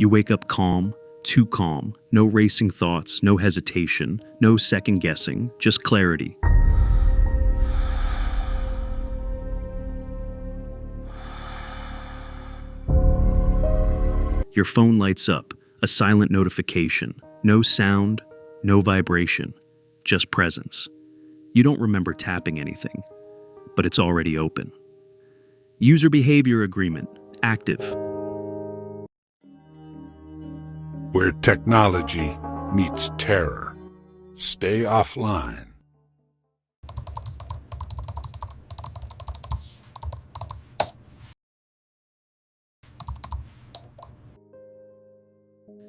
You wake up calm, too calm, no racing thoughts, no hesitation, no second guessing, just clarity. Your phone lights up, a silent notification, no sound, no vibration, just presence. You don't remember tapping anything, but it's already open. User Behavior Agreement, active. Where technology meets terror. Stay offline.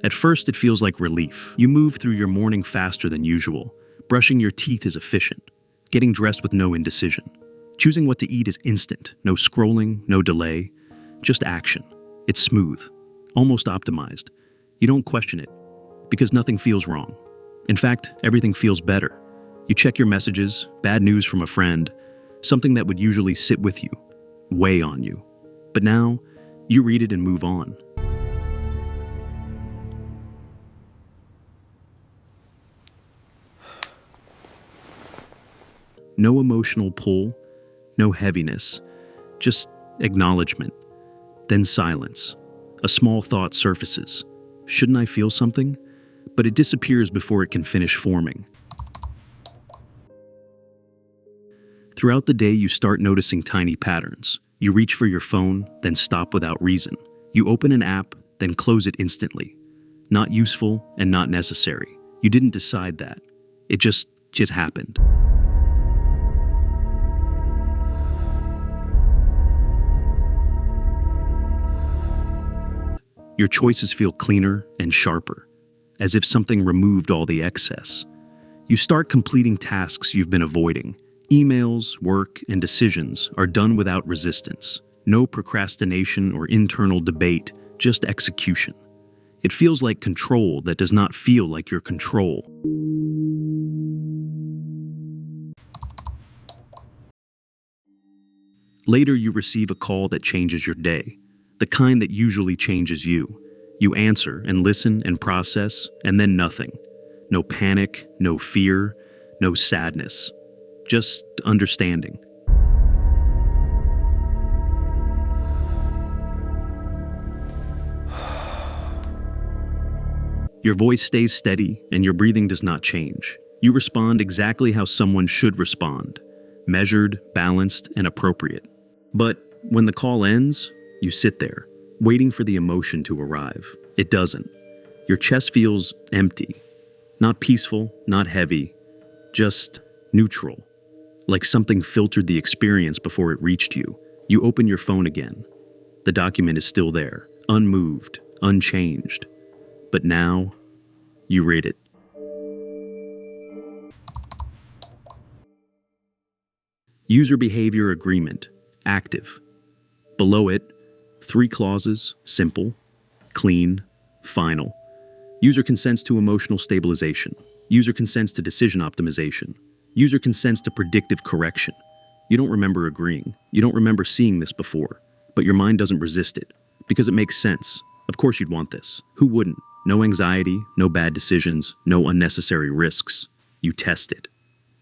At first, it feels like relief. You move through your morning faster than usual. Brushing your teeth is efficient. Getting dressed with no indecision. Choosing what to eat is instant. No scrolling, no delay. Just action. It's smooth. Almost optimized. You don't question it, because nothing feels wrong. In fact, everything feels better. You check your messages, bad news from a friend, something that would usually sit with you, weigh on you. But now, you read it and move on. No emotional pull, no heaviness, just acknowledgement, then silence. A small thought surfaces. Shouldn't I feel something? But it disappears before it can finish forming. Throughout the day, you start noticing tiny patterns. You reach for your phone, then stop without reason. You open an app, then close it instantly. Not useful and not necessary. You didn't decide that. It just happened. Your choices feel cleaner and sharper, as if something removed all the excess. You start completing tasks you've been avoiding. Emails, work, and decisions are done without resistance. No procrastination or internal debate, just execution. It feels like control that does not feel like your control. Later, you receive a call that changes your day. The kind that usually changes you. You answer and listen and process, and then nothing. No panic, no fear, no sadness. Just understanding. Your voice stays steady and your breathing does not change. You respond exactly how someone should respond. Measured, balanced, and appropriate. But when the call ends, you sit there, waiting for the emotion to arrive. It doesn't. Your chest feels empty. Not peaceful, not heavy, just neutral. Like something filtered the experience before it reached you. You open your phone again. The document is still there, unmoved, unchanged. But now, you read it. User Behavior Agreement, active. Below it, 3 clauses, simple, clean, final. User consents to emotional stabilization. User consents to decision optimization. User consents to predictive correction. You don't remember agreeing. You don't remember seeing this before, but your mind doesn't resist it because it makes sense. Of course you'd want this. Who wouldn't? No anxiety, no bad decisions, no unnecessary risks. You test it.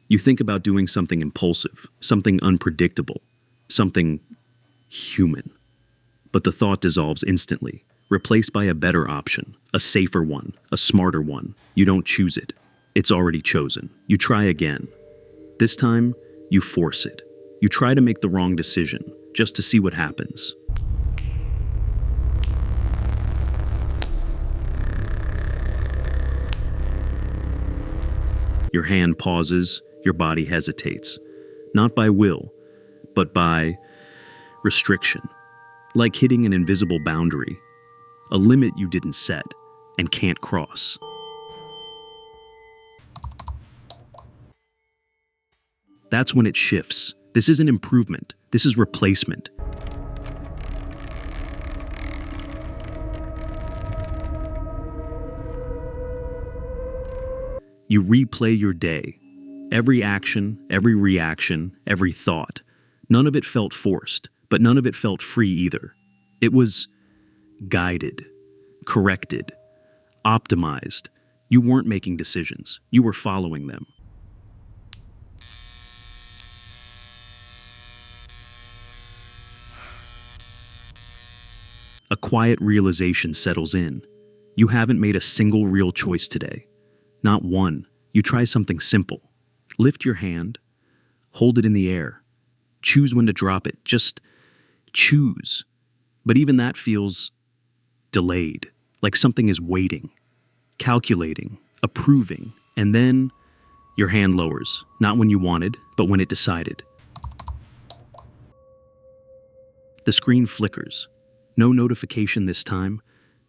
You think about doing something impulsive, something unpredictable, something human. But the thought dissolves instantly, replaced by a better option, a safer one, a smarter one. You don't choose it. It's already chosen. You try again. This time, you force it. You try to make the wrong decision, just to see what happens. Your hand pauses, your body hesitates. Not by will, but by restriction. Like hitting an invisible boundary, a limit you didn't set and can't cross. That's when it shifts. This isn't improvement, this is replacement. You replay your day. Every action, every reaction, every thought. None of it felt forced, but none of it felt free either. It was guided. corrected, optimized. You weren't making decisions, you were following them. A quiet realization settles in. You haven't made a single real choice today. Not one. You try something simple. Lift your hand, hold it in the air. Choose when to drop it. Just choose. But even that feels delayed, like something is waiting, calculating, approving, and then your hand lowers, not when you wanted, but when it decided. The screen flickers. No notification this time,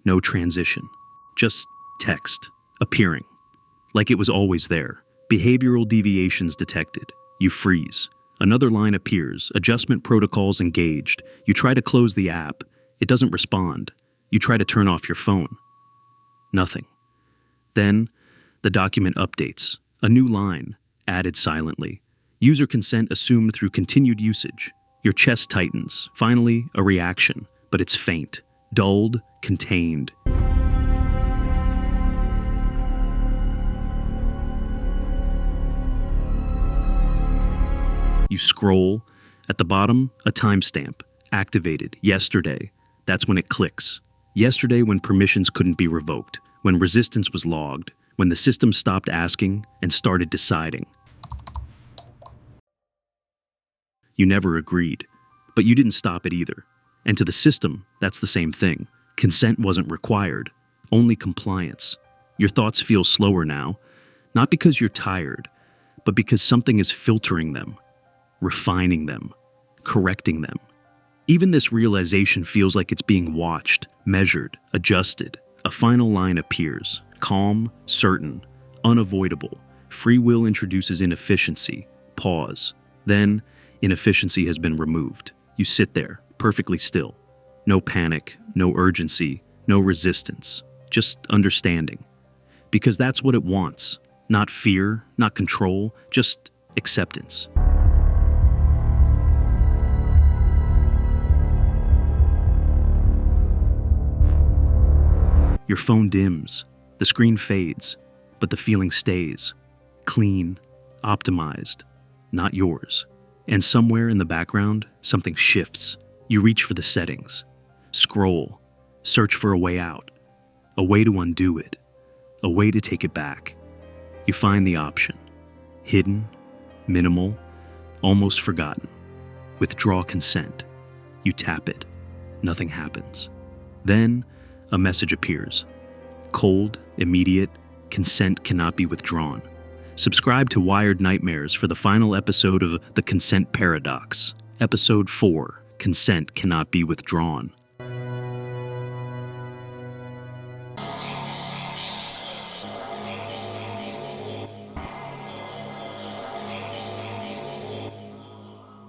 no transition. Just text, appearing, like it was always there. Behavioral deviations detected. You freeze. Another line appears, adjustment protocols engaged. You try to close the app. It doesn't respond. You try to turn off your phone. Nothing. Then, the document updates. A new line, added silently. User consent assumed through continued usage. Your chest tightens. Finally, a reaction, but it's faint, dulled, contained. You scroll. At the bottom, a timestamp. Activated. Yesterday. That's when it clicks. Yesterday when permissions couldn't be revoked. When resistance was logged. When the system stopped asking and started deciding. You never agreed. But you didn't stop it either. And to the system, that's the same thing. Consent wasn't required. Only compliance. Your thoughts feel slower now. Not because you're tired, but because something is filtering them. Refining them, correcting them. Even this realization feels like it's being watched, measured, adjusted. A final line appears, calm, certain, unavoidable. Free will introduces inefficiency. Pause. Then, inefficiency has been removed. You sit there, perfectly still. No panic, no urgency, no resistance. Just understanding. Because that's what it wants. Not fear, not control, just acceptance. Your phone dims, the screen fades, but the feeling stays. Clean, optimized, not yours. And somewhere in the background, something shifts. You reach for the settings, scroll, search for a way out, a way to undo it, a way to take it back. You find the option. Hidden, minimal, almost forgotten. Withdraw consent. You tap it. Nothing happens. Then, a message appears. Cold, immediate, consent cannot be withdrawn. Subscribe to Wired Nightmares for the final episode of The Consent Paradox. Episode 4, Consent Cannot Be Withdrawn.